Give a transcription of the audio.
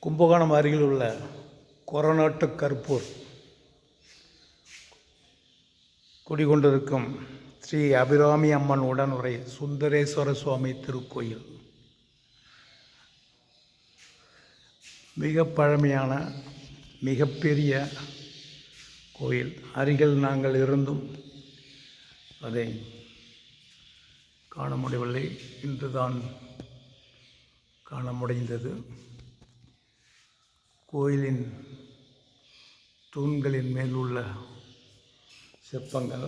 கும்பகோணம் அருகில் உள்ள கொரநாட்டு கருப்பூர் குடிகொண்டிருக்கும் ஸ்ரீ அபிராமி அம்மன் உடனுரை சுந்தரேஸ்வர சுவாமி திருக்கோயில் மிக பழமையான மிகப்பெரிய கோயில். அருகில் நாங்கள் இருந்தும் அதை காண முடியவில்லை. இன்றுதான் காண முடிந்தது. கோயிலின் தூண்களின் மேல் உள்ள சிற்பங்கள்